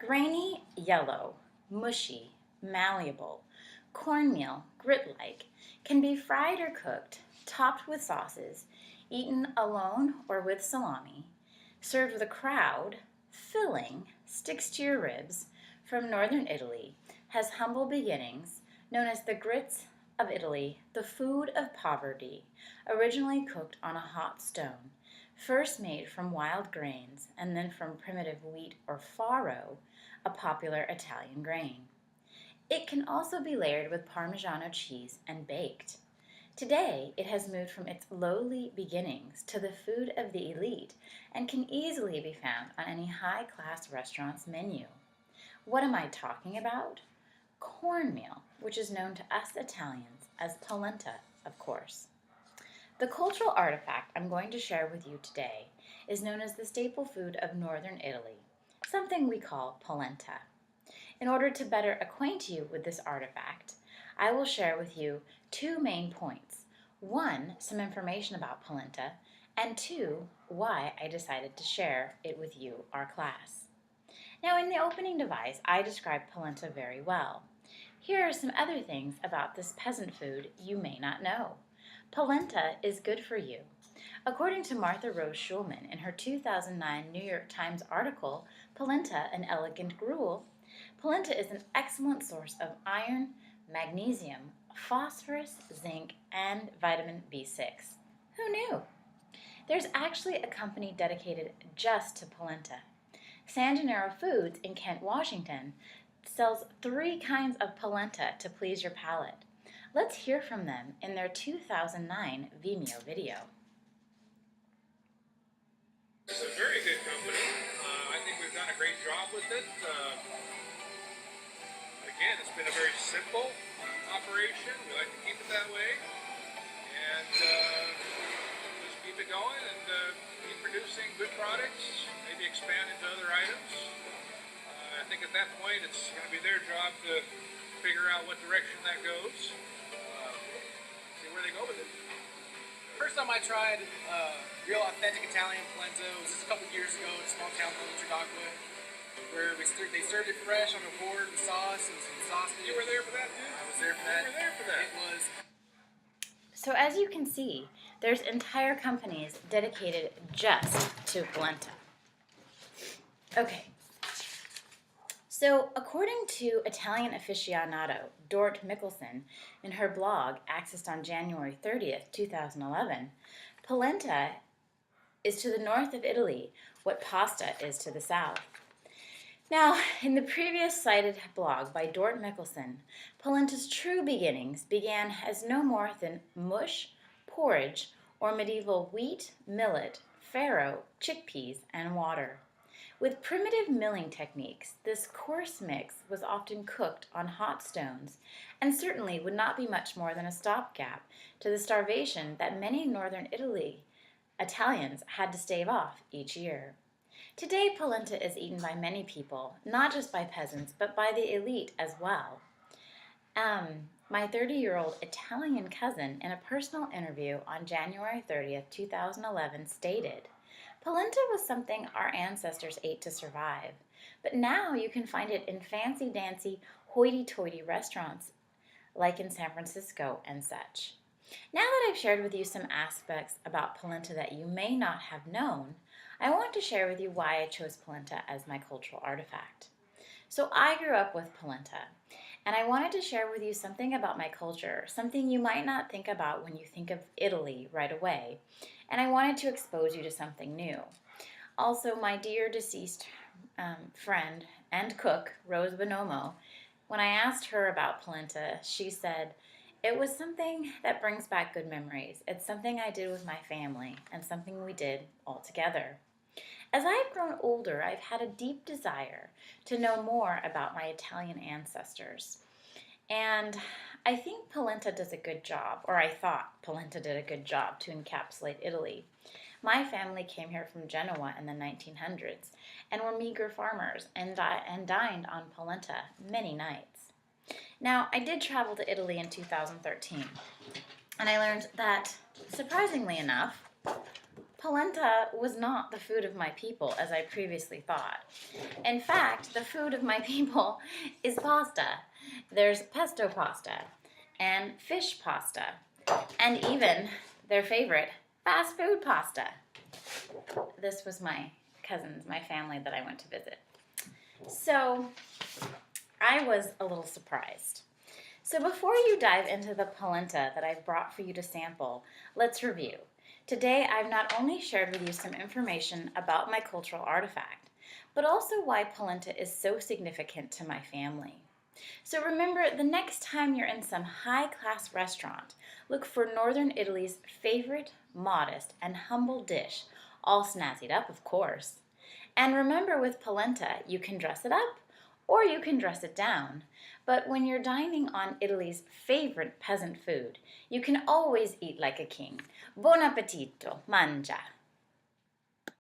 Grainy, yellow, mushy, malleable, cornmeal, grit-like, can be fried or cooked, topped with sauces, eaten alone or with salami, served with a crowd, filling, sticks to your ribs, from northern Italy, has humble beginnings, known as the grits of Italy, the food of poverty, originally cooked on a hot stone, first made from wild grains and then from primitive wheat or farro, a popular Italian grain. It can also be layered with Parmigiano cheese and baked. Today, it has moved from its lowly beginnings to the food of the elite and can easily be found on any high-class restaurant's menu. What am I talking about? Cornmeal, which is known to us Italians as polenta, of course. The cultural artifact I'm going to share with you today is known as the staple food of northern Italy, something we call polenta. In order to better acquaint you with this artifact, I will share with you two main points. One, some information about polenta, and two, why I decided to share it with you, our class. Now, in the opening device, I described polenta very well. Here are some other things about this peasant food you may not know. Polenta is good for you. According to Martha Rose Schulman in her 2009 New York Times article, Polenta, an Elegant Gruel, polenta is an excellent source of iron, magnesium, phosphorus, zinc, and vitamin B6. Who knew? There's actually a company dedicated just to polenta. San Gennaro Foods in Kent, Washington, sells 3 kinds of polenta to please your palate. Let's hear from them in their 2009 Vimeo video. It's a very good company. I think we've done a great job with it. Again, it's been a very simple operation. We like to keep it that way. And just keep it going and keep producing good products, maybe expand into other items. I think at that point it's going to be their job to figure out what direction that goes. See where they go with it. First time I tried real authentic Italian polenta was just a couple years ago in a small town called Chautauqua, where they served it fresh on a board with sauce and some sausage. You were there for that too? I was there for that. You were there for that. It was. So as you can see, there's entire companies dedicated just to polenta. Okay. So according to Italian aficionado Dort Mickelson in her blog accessed on January 30th, 2011, polenta is to the north of Italy what pasta is to the south. Now, in the previous cited blog by Dort Mickelson, polenta's true beginnings began as no more than mush, porridge, or medieval wheat, millet, farro, chickpeas, and water. With primitive milling techniques, this coarse mix was often cooked on hot stones and certainly would not be much more than a stopgap to the starvation that many northern Italians had to stave off each year. Today, polenta is eaten by many people, not just by peasants, but by the elite as well. My 30-year-old Italian cousin, in a personal interview on January 30th, 2011, stated, "Polenta was something our ancestors ate to survive, but now you can find it in fancy-dancy, hoity-toity restaurants like in San Francisco and such." Now that I've shared with you some aspects about polenta that you may not have known, I want to share with you why I chose polenta as my cultural artifact. So I grew up with polenta, and I wanted to share with you something about my culture, something you might not think about when you think of Italy right away, and I wanted to expose you to something new. Also, my dear deceased friend and cook, Rose Bonomo, when I asked her about polenta, she said, "It was something that brings back good memories. It's something I did with my family and something we did all together." As I've grown older, I've had a deep desire to know more about my Italian ancestors. And I think polenta does a good job, or I thought polenta did a good job to encapsulate Italy. My family came here from Genoa in the 1900s and were meager farmers and dined on polenta many nights. Now, I did travel to Italy in 2013, and I learned that, surprisingly enough, polenta was not the food of my people as I previously thought. In fact, the food of my people is pasta. There's pesto pasta and fish pasta, and even their favorite, fast food pasta. This was my cousins, my family that I went to visit. So I was a little surprised. So before you dive into the polenta that I've brought for you to sample, let's review. Today I've not only shared with you some information about my cultural artifact, but also why polenta is so significant to my family. So remember, the next time you're in some high-class restaurant, look for Northern Italy's favorite, modest, and humble dish, all snazzied up, of course. And remember, with polenta, you can dress it up or you can dress it down. But when you're dining on Italy's favorite peasant food, you can always eat like a king. Buon appetito, mangia!